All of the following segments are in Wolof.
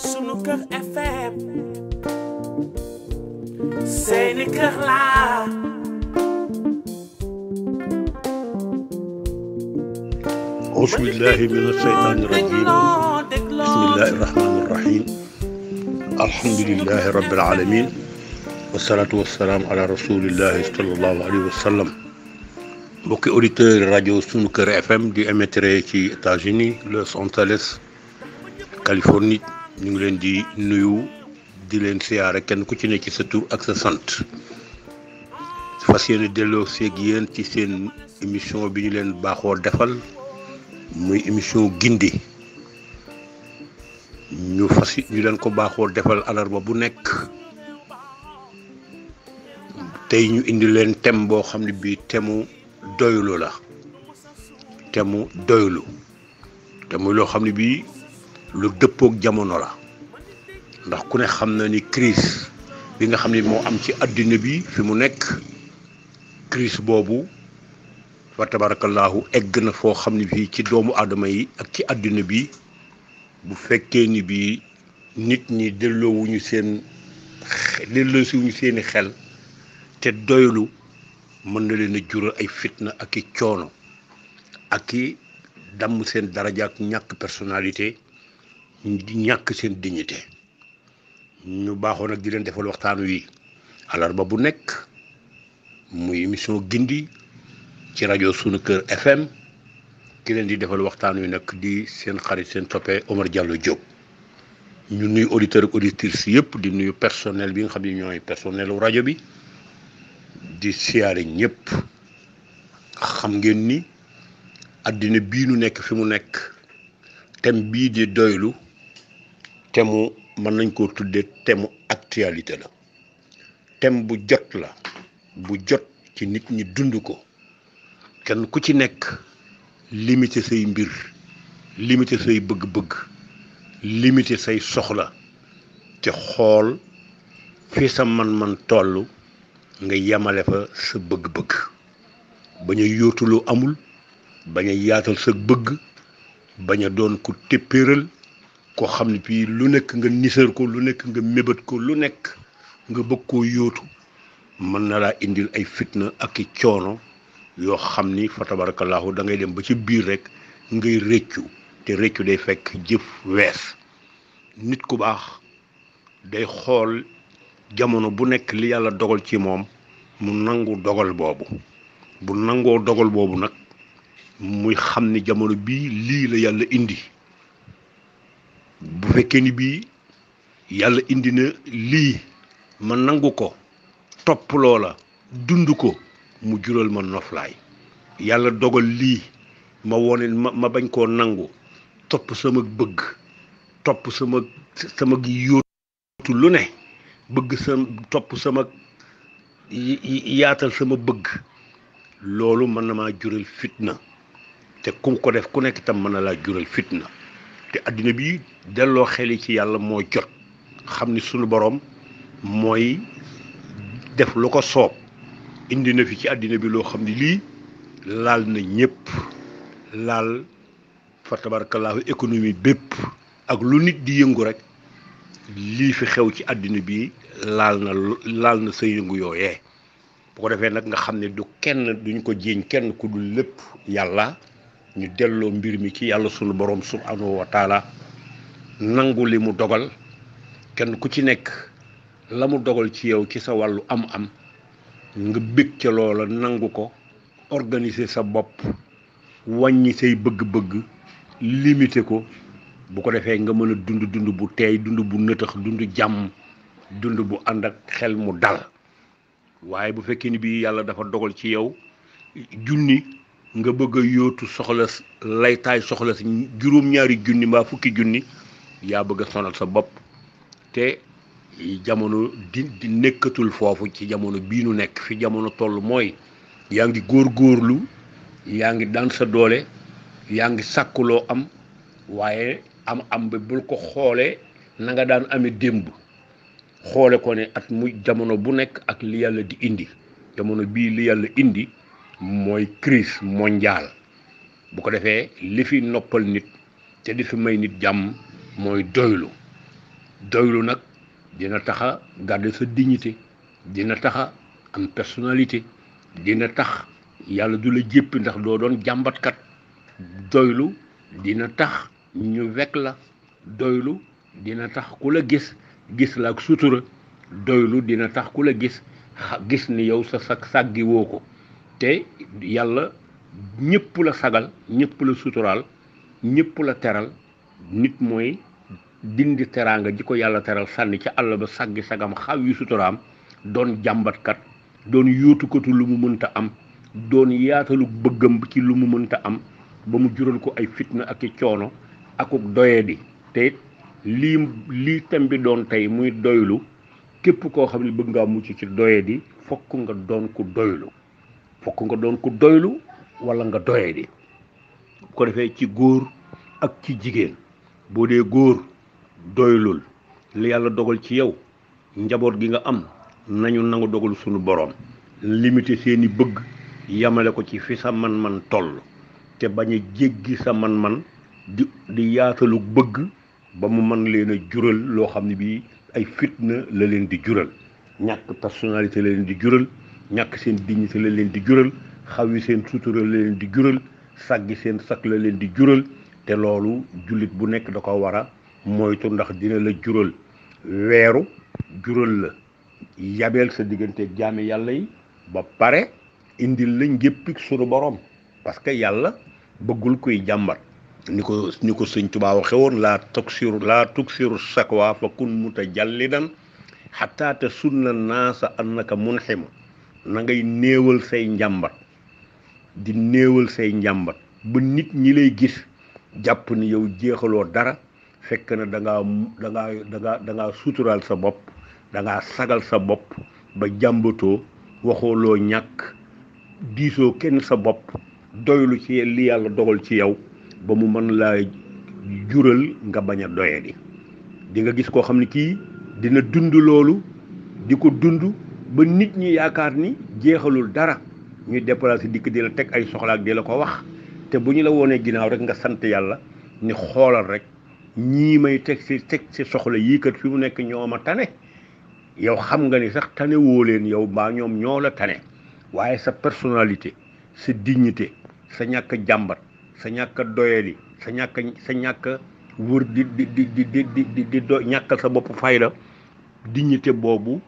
sunu kër FM seeni kër laa أعوذ بالله من الشيطان الرجيم بسم الله الرحمن الرحيم الحمد لله رب العالمين والصلاة والسلام على رسول الله صلى الله عليه وسلم mbokki auditeur rajo sunu kër FM di émettre ci États-Unis Los Angeles Californie ñu ngi leen di nuyu di leen siyaare kenn ku ci ne ci sa tur ak sa sant fas yéene delloo seeg yéen ci seen émission bi ñu leen baaxoo defal muy émission gindi ñu leen ko baaxoo defal alarba bu nekk tey ñu indi leen thème boo xam ne bii thème doylu la thème doylu te muy loo xam ne bii lu dëppook jamono la ndax ku ne xam na ni crise bi nga xam ne moo am ci àddina bi fi mu nekk crise boobu fa tabarakallahu egg na foo xam ne fii ci doomu aadama yi ak ci àddina bi bu fekkee ni bii nit ñi delloosiwuñu seeni xel te doylu mën na leen a jural ay fitna ak i coono ak i damm seen daraja ak ñàkk personnalité di ñàkk seen dignité ñu baaxoon nag di leen defal waxtaan wi alarba bu nekk muy émission gindi ci rajo sunu kër FM ki leen di defal waxtaan wi nag di seen xarit seen toppee Omar Diallo Diop ñu nuyu auditeurs ak auditrices yëpp di nuyu personnel bi nga xam ne ñooy personnelu rajo bi di siyaare ñëpp xam ngeen ni àddina bii nu nekk fi mu nekk thème bii di doylu thème mën nañ koo tuddee thème actualité la thème bu jot la bu jot ci nit ñi dund ko kenn ku ci nekk limité say mbir limité say bëgg-bëgg limité say soxla te xool fi sa man-man toll nga yemale fa sa bëgg-bëgg bañ a yóotuloo amul bañ a yaatal sa bëgg bañ a doon ku téppéeral koo xam ne fii lu nekk nga nisar ko lu nekk nga mébét ko lu nekk nga bëgg koo yóotu mën na laa indil ay fitna ak i coono yoo xam ni fa tabarakallahu da ngay dem ba ci biir rek ngay réccu te réccu day fekk jëf wees nit ku baax day xool jamono bu nekk li yàlla dogal ci moom mu nangu dogal boobu bu nangoo dogal boobu nag muy xam ni jamono bii lii la yàlla indi bu fekkee ni bii yàlla indi na lii ma nangu ko topp loola dund ko mu jural ma noflaay yàlla dogal lii ma wone ma bañ koo nangu topp sama bëgg topp sama yóotu lu ne bëgg topp sama yaatal sama bëgg loolu mën na maa jural fitna te ku ko def ku nekk itam mën na laa jural fitna te àddina bi delloo xel yi ci yàlla moo jot xam ni sunu boroom mooy def lu ko soob indi na fi ci àddina bi loo xam ne lii laal na ñëpp laal fa tabarakallahu économie bépp ak lu nit di yëngu rek lii fi xew ci àddina bi laal na sa yëngu yooyee bu ko defee nag nga xam ne duñ ko jiiñ kenn ku dul lépp yàlla ñu delloo mbir mi ci yàlla sunu borom subhanahu wa taala nangu li mu dogal kenn ku ci nekk la mu dogal ci yow ci sa wàllu am-am nga bég ca loola nangu ko organiser sa bopp wàññi say bëgg-bëgg limité ko bu ko defee nga mën a dund bu teey dund bu nëtëx dund jàmm dund bu ànd ak xel mu dal waaye bu fekkee ni bii yàlla dafa dogal ci yow junni nga bëgg a yóotu soxla laytaay soxla si juróom-ñaari junni mbaa fukki junni yaa bëgg a sonal sa bopp te jamono di nekkatul foofu ci jamono bii nu nekk fi jamono toll mooy yaa ngi góorgóorlu yaa ngi daan sa doole yaa ngi sàkkuloo am waaye am ba bul ko xoolee na nga daan amee démb xoole ko ne at muy jamono bu nekk ak li yàlla di indi jamono bii li yàlla indi mooy crise mondiale bu ko defee li fi noppal nit te di fi may nit jàmm mooy doylu doylu nag dina taxa garder sa dignité, dina taxa am personnalité, dina tax yàlla du la jéppi ndax doo doon jàmbatkat. doylu dina tax ñu wekk la, doylu dina tax ku la gis la ak sutura, doylu dina tax ku la gis ni yow sa sàggi woo ko. te yàlla ñëpp la sagal, ñëpp la suturaal, ñëpp la teral. nit mooy dindi teraanga ji ko yàlla teral sànni ca àll ba sàggi sagam xaw yu suturaam, doon jàmbatkat, doon yóotukatu lu mu mënta am, doon yaatalu bëggam ci lu mu mënta am, ba mu jural ko ay fitna ak i coono akuk doyadi. te lii tem bi doon tey muy doylu, képp koo xam ne bëgg ngaa mucc ci doyadi fokk nga doon ku doylu, wala nga doyadi. bu ko defee ci góor ak ci jigéen, boo dee góor doylul li yàlla dogal ci yow, njaboot gi nga am nañu nangu dogal sunu boroom, limité seeni bëgg, yamale ko ci fi sa man-man toll, te bañ a jéggi sa man-man di yaatalu bëgg ba mu mën leen a jural loo xam ne bii ay fitna la leen di jural, ñàkk personnalité la leen di jural, ñàkk seen dignité la leen di jural, xawi seen sutura la leen di jural, sàggi seen sak la leen di jural. te loolu jullit bu nekk da ko war a moytu, ndax dina la jural weeru, jural la yabeel sa diggante jaami yàlla yi, ba pare indil la njéppik sunu borom, parce que yàlla bëggul kuy jàmbat. ni ko sëñ Tuubaa waxe woon laa tuksiru sakwa fa kun mutajallidan xataa te sunna naasa annaka munximu. na ngay néewal say njàmbat, di néewal say njàmbat ba nit ñi lay gis jàpp ni yow jeexaloo dara, fekk na da ngaa suturaal sa bopp, da ngaa sagal sa bopp ba jàmbatoo, waxooloo ñàkk, diisoo kenn sa bopp, doylu ci li yàlla dogal ci yow ba mu mën laa jural nga bañ a doyadi. di nga gis koo xam ne kii dina dund loolu, di ko dund ba nit ñi yaakaar ni jeexalul dara, ñuy déplacé dikk di la teg ay soxlaak di la ko wax. te bu ñu la woonee ginnaaw rek nga sant yàlla ni xoolal rek ñii may teg si soxla yii kat fi mu nekk ñoo ma tane. yow xam nga ni sax tane woo leen yow, mbaa ñoom ñoo la tane, waaye sa personnalité, sa dignité, sa ñàkk jàmbat, sa ñàkk doyadi, sa ñàkk wër di ñàkkal sa bopp fayda, dignité boobu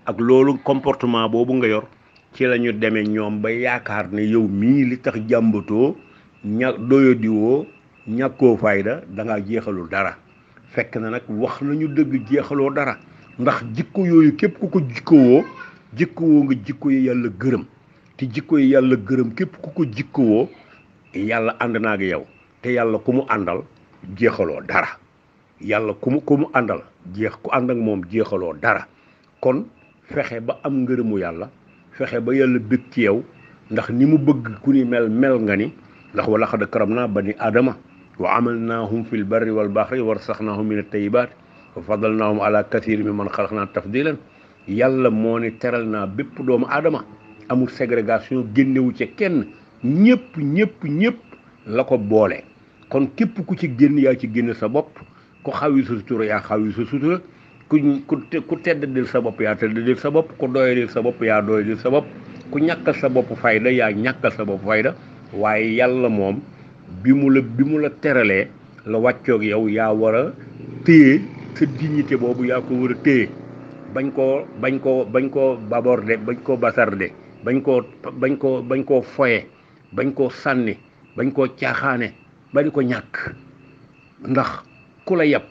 ak loolu comportement boobu nga yor, ci la ñu demee ñoom ba yaakaar ne yow mii li tax jàmbatoo doyadiwoo ñàkkoo fayda da ngaa jeexalul dara. fekk na nag wax nañu dëgg, jeexaloo dara, ndax jikko yooyu képp ku ko jikkowoo nga jikko yi yàlla gërëm. te jikko yi yàlla gërëm képp ku ko jikkowoo yàlla ànd naa ak yow. te yàlla ku mu àndal jeexaloo dara. yàlla ku mu àndal ku ànd ak moom jeexaloo dara. kon fexe ba am ngërëmu yàlla, fexe ba yàlla bëgg ci yow, ndax ni mu bëgg ku ni mel nga ni, ndax wa laqad karamnaa bani aadama wa amalnaahum fil barri wal bahri wa razaqnaahum min at-tayyibaat wa faddalnaahum ala kathirin mimman xalaqnaa tafdiilan. yàlla moo ni teral naa bépp doomu aadama, amul ségrégation, génnewu ci kenn, ñëpp la ko boole. kon képp ku ci génn yaa ci génn sa bopp, ku xawi sa sutura yaa xawi sa sutura, ku teddadil sa bopp yaa teddadil sa bopp, ku doyadil sa bopp yaa doyadil sa bopp, ku ñàkkal sa bopp fayda yaa ñàkkal sa bopp fayda. waaye yàlla moom bi mu la teralee la wàccoog yow, yaa war a téye sa dignité boobu, yaa ko war a téye, bañ koo baborde, bañ koo basarde, bañ koo foye, bañ koo sànni, bañ koo caaxaane, ba di ko ñàkk. ndax ku la yab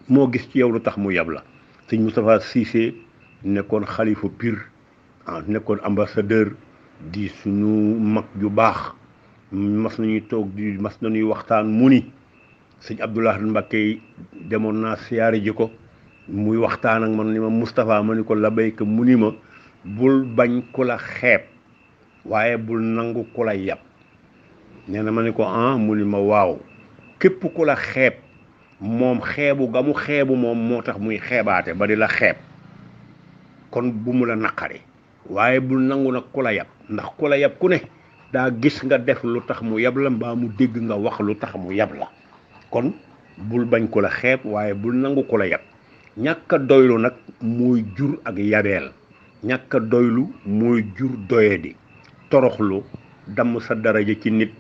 moo gis ci yow lu tax mu yab la. sëñ Moustapha Cissé nekkoon xalifa Pire, nekkoon ambassadeur, di suñu mag ju baax, mas nañuy waxtaan mu ni sëñ Abdoulaye Mbacké demoon naa siyaare ji ko, muy waxtaan ak man ni ma Moustapha, ma ni ko labayka, mu ni ma bul bañ ku la xeeb waaye bul nangu ku la yab. nee na ma ni ko mu ni ma waaw, képp ku la xeeb moom xeebu ga mu xeebu moom moo tax muy xeebaate ba di la xeeb, kon bu mu la naqari, waaye bul nangu nag ku la yab, ndax ku la yab ku ne daa gis nga def lu tax mu yab la, mbaa mu dégg nga wax lu tax mu yab la. kon bul bañ ko la xeeb waaye bul nangu ko la yab ñàkk a doylu nag mooy jur ak yabeel ñàkk a doylu mooy jur doyadi toroxlu damm sa daraja ci nit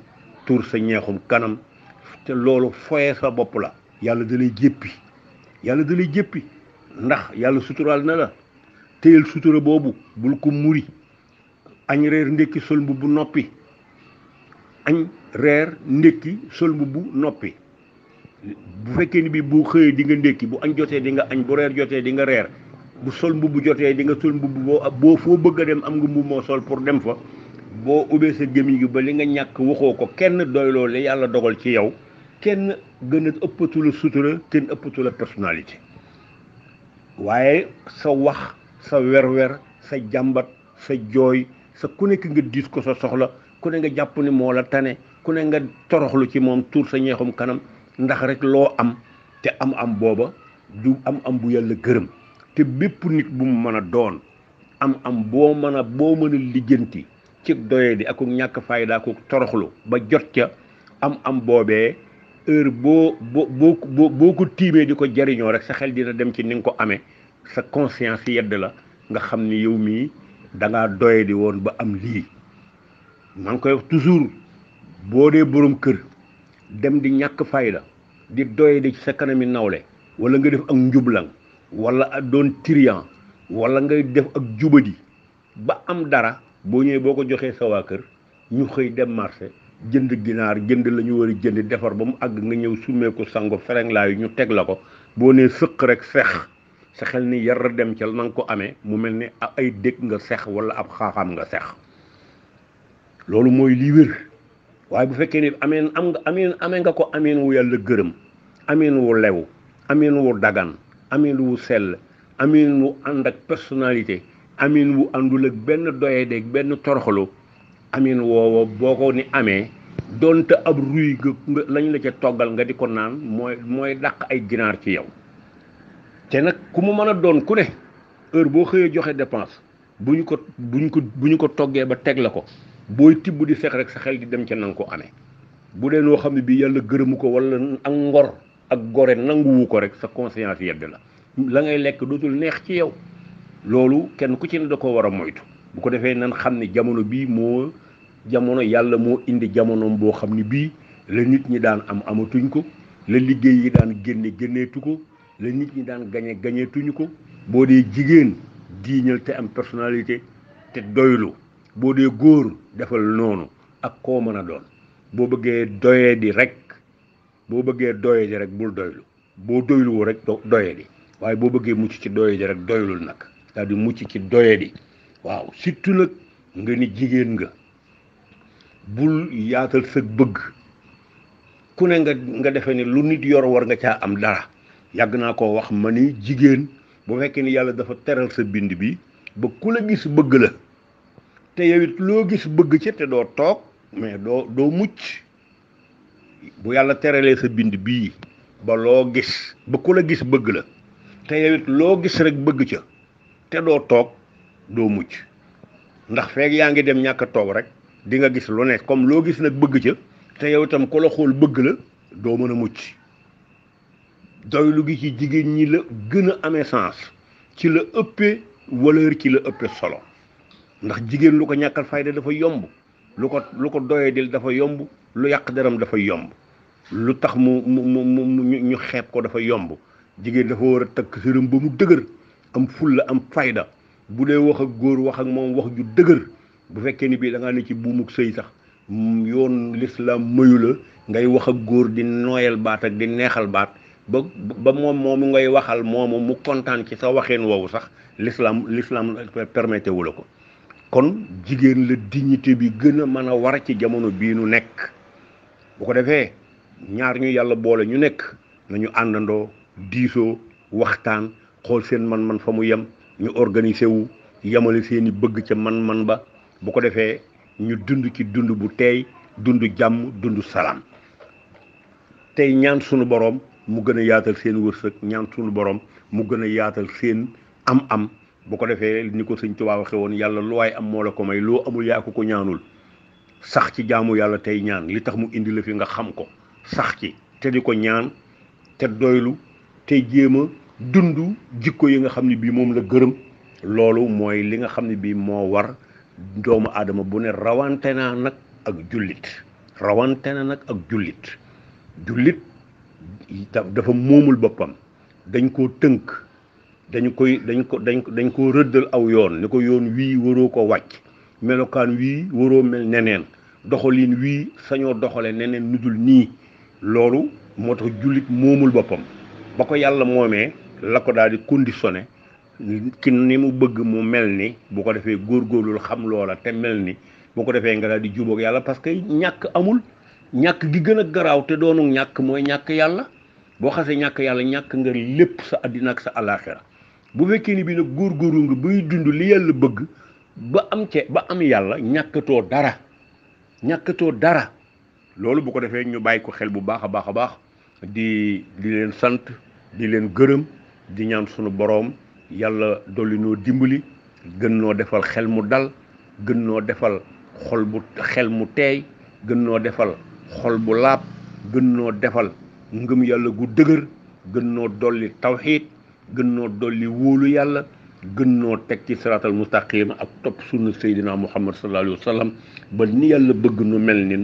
tuur sa ñeexum kanam te loolu foye sa bopp la yàlla da lay jéppi ndax yàlla suturaal na la téyel sutura boobu bul ko muri añ reer ndékki sol mbubb noppi añ reer ndékki sol mbubb noppi bu fekkee ni bi bu xëyee di nga ndékki bu añ jotee di nga añ bu reer jotee di nga reer bu sol mbubb jotee di nga sol mbubb boo foo bëgg a dem am nga mbubb moo sol pour dem fa boo ubbee sa gémmiñ gi ba li nga ñàkk waxoo ko kenn doyloo li yàlla dogal ci yow kenn gën a ëppatu la sutura kenn ëppatu la personnalité waaye sa wax sa wer-wer sa jàmbat sa jooy sa ku nekk nga diis ko sa soxla ku ne nga jàpp ni moo la tane ku ne nga toroxlu ci moom tuur sa ñeexum kanam ndax rek loo am te am booba du am bu yàlla gërëm te bépp nit bu mu mën a doon am boo mën a lijjanti ci doye di ak ñàkk fayda ak toroxlu ba jot ca am boobee heure boo ko tiimee di ko jariñoo rek sa xel dina dem ci ni nga ko amee sa conscience yedd la nga xam ni yow mii da ngaa doye di woon ba am lii maa ngi koy wax toujours boo dee borom kër dem di ñàkk fayda di doye di ci sa kanami nawle wala nga def ak njublang wala doon trian wala ngay def ak jubadi ba am dara boo ñëwee boo ko joxee sa waa kër ñu xëy dem marché jënd ginaar jënd la ñu war a jënd defar ba mu àgg nga ñëw summeeku sango fereng laayu ñu teg la ko boo nee sëq rek sex sa xel ni yar dem ca na nga ko amee mu mel ni ay dëkk nga sex wala ab xaaxaam nga sex loolu mooy lii wér waaye bu fekkee ni amee nga ko ameen wu yàlla gërëm ameen wu lew ameen wu dagan ameen wu sell ameen wu ànd ak personnalité ameen wu àndul ak benn doyedeeg benn toroxlu amin woowo boo ko ni amee donte ab ruy nga lañ la ca toggal nga di ko naan mooy dàq ay ginaar ci yow te nag ku mu mën a doon ku ne heure boo xëyee joxe dépense bu ñu ko toggee ba teg la ko booy tibb di seq rek sa xel di dem ca nanga ko amee bu dee noo xam ne bii yàlla gërëmu ko wala ak ngor ak gore nanguwu ko rek sa conscience yedd la ngay lekk dootul neex ci yow loolu kenn ku ci ne da ko war a moytu bu ko defee nan xam ne jamono bii jamono yàlla moo indi jamonoom boo xam ne bii la nit ñi daan amatuñ ko la liggéey yi daan génneetu ko la nit ñi daan gañeetuñu ko boo dee jigéen diiñal te am personnalité te doylu boo dee góor defal noonu ak koo mën a doon boo bëggee doyee di rek bul doylu boo doyluwoo rek doyee di waaye boo bëggee mucc ci doyee di rek doylul nag c'est-à-dire mucc ci doyee di waaw surtout nag nga ni jigéen nga bul yaatal sa bëgg ku ne nga defee ni lu nit yor war nga caa am dara yàgg naa koo wax ma ni jigéen bu fekkee ni yàlla dafa teral sa bind bi ba ku la gis bëgg la te yow it loo gis bëgg ci te doo toog mais doo mucc bu yàlla teralee sa bind bii ba loo gis ba ku la gis bëgg la te yow it loo gis rek bëgg ca te doo toog doo mucc ndax feeg yaa ngi dem ñàkk a toog rek di nga gis lu ne comme loo gis nag bëgg ca te yow itam ku la xool bëgg la doo mën a mucc doylu gi ci jigéen ñi la gën a amee sens ci la ëppee valeur ci la ëppee solo ndax jigéen lu ko ñàkkal fayda dafa yomb lu ko doyee dil dafa yomb lu yàq deram dafa yomb lu tax mu ñu xeeb ko dafa yomb jigéen dafa war a takk sëram ba mu dëgër am fulla am fayda bu dee wax ak góor wax ak moom wax ju dëgër bu fekkee ni bii da ngaa ne ci buumuk sëy sax yoon l'islam mayu la ngay wax ak góor di nooyal baat ak di neexal baat ba moomu ngay waxal moomu mu kontaan ci sa waxeen woowu sax l'islam permetté wu la ko kon jigéen la dignité bi gën a mën a war ci jamono bii nu nekk bu ko defee ñaar ñu yàlla boole ñu nekk nañu àndandoo diisoo waxtaan xool seen man-man fa mu yem ñu organiser wu yemale seeni bëgg ca man-man ba bu ko defee ñu dund ci dund bu teey dund jàmm dund salaam tey ñaan sunu borom mu gën a yaatal seen wërsëg ñaan sunu borom mu gën a yaatal seen am bu ko defee ni ko sëñ Tuubaa waxe woon yàlla lu waay am moo la ko may loo amul yaa ko ñaanul sax ci jaamu yàlla tey ñaan li tax mu indi la fi nga xam ko sax ci te di ko ñaan te doylu te jéem a dund jikko yi nga xam ne bii moom la gërëm. loolu mooy li nga xam ne bii moo war doomu aadama bu ne rawante naa nag ak jullit jullit dafa moomul boppam dañ koo tënk dañ koo rëddal aw yoon ni ko yoon wii waroo ko wàcc melokaan wii waroo mel neneen doxalin wii sañoo doxale neneen nudul nii loolu moo tax jullit moomul boppam ba ko yàlla moomee la ko daal di conditionné ki ni mu bëgg mu mel ni bu ko defee góorgóorlul xam loola te mel ni bu ko defee nga daal di jubóog yàlla parce que ñàkk amul ñàkk gi gën a garaaw te doonu ñàkk mooy ñàkk yàlla boo xasee ñàkk yàlla ñàkk nga lépp sa àddina ak sa àllaaxira bu fekkee ni bii nag góorgóorlu nga buy dund li yàlla bëgg ba am yàlla ñàkkatoo dara loolu bu ko defee ñu bàyyi ko xel bu baax a baax di leen sant di leen gërëm di ñaan sunu boroom yàlla dolli noo dimbali gën noo defal xel mu dal gën noo defal xel mu teey gën noo defal xol bu laab gën noo defal ngëm yàlla gu dëgër gën noo dolli tawxiid gën noo dolli wóolu yàlla gën noo teg ci siraatal mustaqima ak topp sunna seydina muhammad sallallahu alayhi wa sallam ba ni yàlla bëgg nu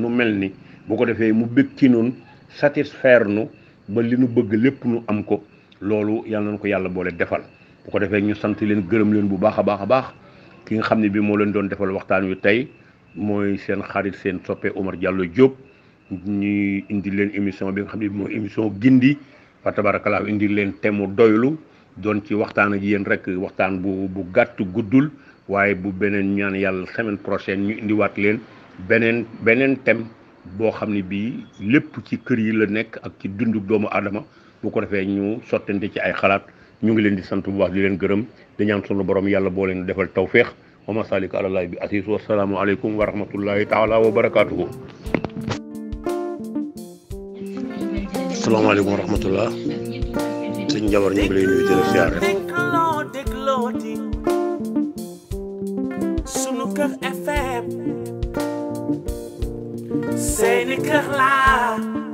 mel ni bu ko defee mu bëgg ci noonu satisfaire nu ba li nu bëgg lépp nu am ko loolu yàlla na ko yàlla boole defal bu ko defee ñu sant leen gërëm leen bu baax a baax ki nga xam ne bi moo leen doon defal waxtaan wi tey mooy seen xarit seen soppe Omar Diallo Diop ñuy indi leen émission bi nga xam ne bi mooy émission gindi fa tabarakallah indi leen thème doylu doon ci waxtaan ak yéen rek waxtaan bu gàtt guddul waaye bu beneen ñaan yàlla semaine prochaine ñu indiwaat leen beneen thème boo xam ne bii lépp ci kër yi la nekk ak ci dundu doomu aadama bu ko defee ñu sottante ci ay xalaat ñu ngi leen di sant bu baax di leen gërëm di ñaan sunu borom yàlla boo leen defal tawféex wa ma salika àlallaahi bi asiis wa salaamu aleykum wa rahmatullahi taala wa barakaatuhu. asalaamaaleykum wa rahmatullah sëñ Njabar ñu ngi lay nuyu di la siyaare. déglooti sunu kër FM seeni kër laa